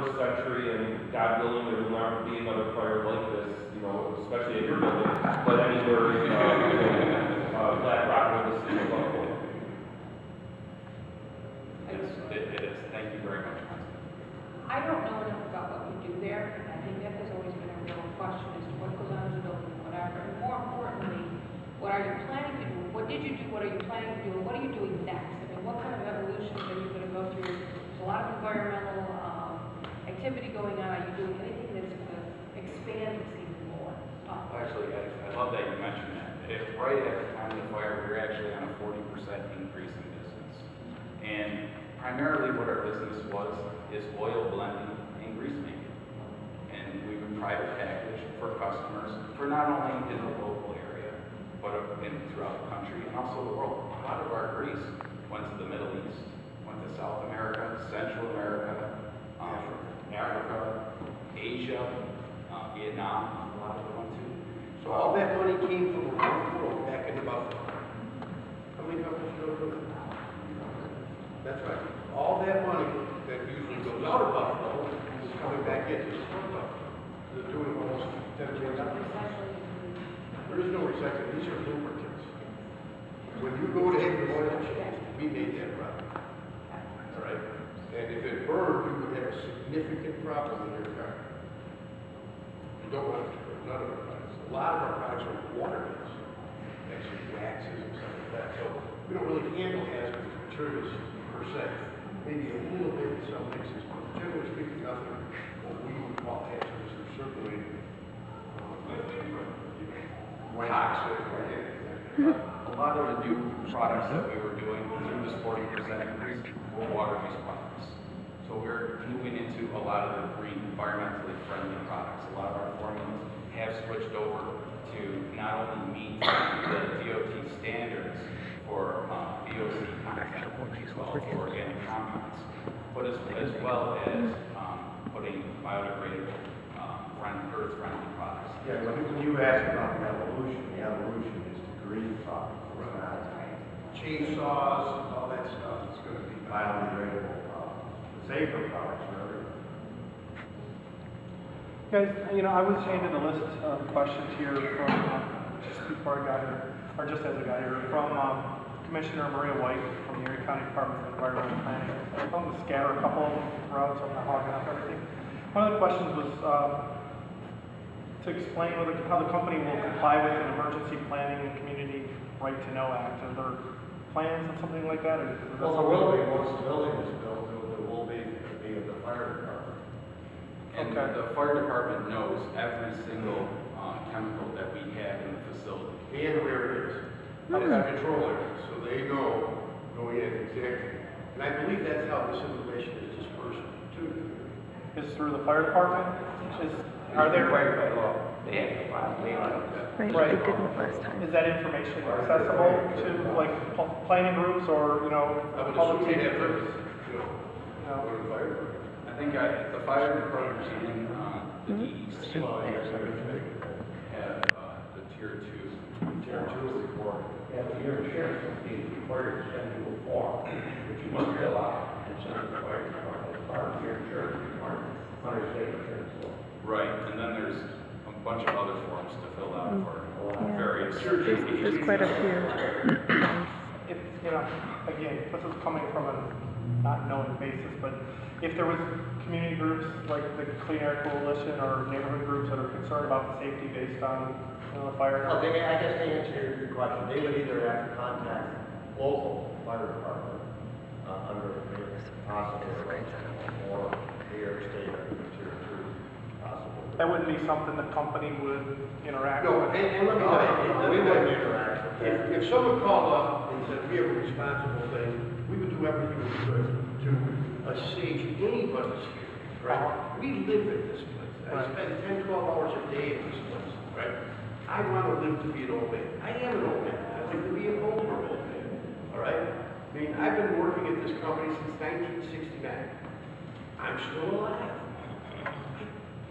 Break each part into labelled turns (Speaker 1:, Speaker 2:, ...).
Speaker 1: 21st century, and God willing, there will not be another fire like this, you know, especially at your building, but anywhere in Blackrock or the city of Buffalo.
Speaker 2: It is. Thank you very much.
Speaker 3: I don't know enough about what you do there, and I think that has always been a real question as to what goes on in the building and whatever. And more importantly, what are you planning to do? What did you do? What are you planning to do? And what are you doing next? I mean, what kind of evolution are you going to go through? There's a lot of environmental activity going on. Are you doing anything that's going to expand this even more?
Speaker 2: Actually, I love that you mentioned that. Right at the time of the fire, we were actually on a 40% increase in business. And primarily what our business is oil blending and grease making. And we've been private packaged for customers, for not only in the local area, but throughout the country and also the world. A lot of our grease went to the Middle East, went to South America, Central America, Africa, Asia, Vietnam, a lot of it went to.
Speaker 4: So all that money came from around the world back in Buffalo. How many companies go through that? That's right. All that money that usually goes out of Buffalo is coming back into the Buffalo. They're doing almost 10 years. There is no recycling. These are lubricants. When you go to have your oil change, we made that product. All right? And if it burned, you would have a significant problem in your car. You don't want it to burn. None of our products. A lot of our products are water-based. Actually, waxes and stuff like that. So we don't really handle hazardous materials per se. Maybe a little bit in some mixes, but generally speaking, nothing what we would call hazardous or certainly toxic or anything.
Speaker 2: A lot of the new products that we were doing through this 40% increase were water-based products. So we're moving into a lot of the green, environmentally friendly products. A lot of our formulas have switched over to not only meet the DOT standards for VOC content, as well as organic compounds, but as well as putting biodegradable, earth-friendly products.
Speaker 5: Yeah, when you ask about the evolution is to green products.
Speaker 4: Chainsaws, all that stuff, it's going to be
Speaker 5: Biodegradable products, safer products for everyone.
Speaker 6: Guys, you know, I was handed a list of questions here from, just before I got here, or just as I got here, from Commissioner Maria White from the Erie County Department of Environmental Planning. I'm going to scatter a couple of them throughout so I'm not hogging up everything. One of the questions was to explain how the company will comply with an Emergency Planning and Community Right to Know Act. Are there plans or something like that? Or
Speaker 5: Well, there will be, once the building is built, there will be the fire department.
Speaker 2: And the fire department knows every single chemical that we have in the facility.
Speaker 4: and where it is. It's a control area, so they know going in exactly. And I believe that's how this information is dispersed to the community.
Speaker 6: Is through the fire department? Are there?
Speaker 5: Required by law. They have to file
Speaker 6: Right.
Speaker 7: They didn't last time.
Speaker 6: Is that information accessible to like planning groups or, you know,
Speaker 4: I would
Speaker 6: public
Speaker 4: assume
Speaker 6: safety
Speaker 4: they'd have
Speaker 6: groups?
Speaker 4: to, go to the fire department.
Speaker 2: I think the fire department and the DEC have the tier 2.
Speaker 5: Tier 2 report. Yeah, but your insurance company is required to send you a form, which you must fill out and send to the fire department as part of your insurance requirement under state insurance law.
Speaker 2: Right, and then there's a bunch of other forms to fill out for
Speaker 7: Yeah.
Speaker 2: various
Speaker 7: There's quite a few.
Speaker 6: If, you know, again, this is coming from a not knowing basis, but if there was community groups like the Clean Air Coalition or neighborhood groups that are concerned about the safety based on, you know, the fire.
Speaker 5: Well, I guess to answer your question, they would either have to contact local fire department under the hospital or New York State under the tier 2 hospital.
Speaker 6: That wouldn't be something the company would interact
Speaker 4: No,
Speaker 6: with.
Speaker 4: and let me tell you,
Speaker 5: We wouldn't interact with that.
Speaker 4: if someone called up and said, we have a responsible thing, we would do everything we could to assuage anybody's fear, right? We live in this place. I spend 10, 12 hours a day in this place, right? I want to live to be an old man. I am an old man. I like to be an older old man, all right? I mean, I've been working at this company since 1969. I'm still alive.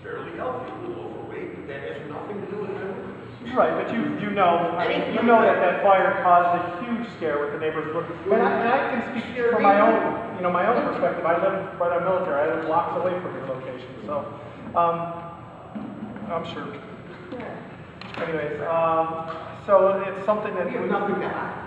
Speaker 4: Fairly healthy, a little overweight, but that has nothing to do with my work.
Speaker 6: Right, but you know, I mean, you know that fire caused a huge scare with the neighbors. And I can speak from my own you know, my own perspective, I live right on Military, I live blocks away from your location, so, I'm sure. Anyways, so it's something that.
Speaker 4: We have nothing to hide.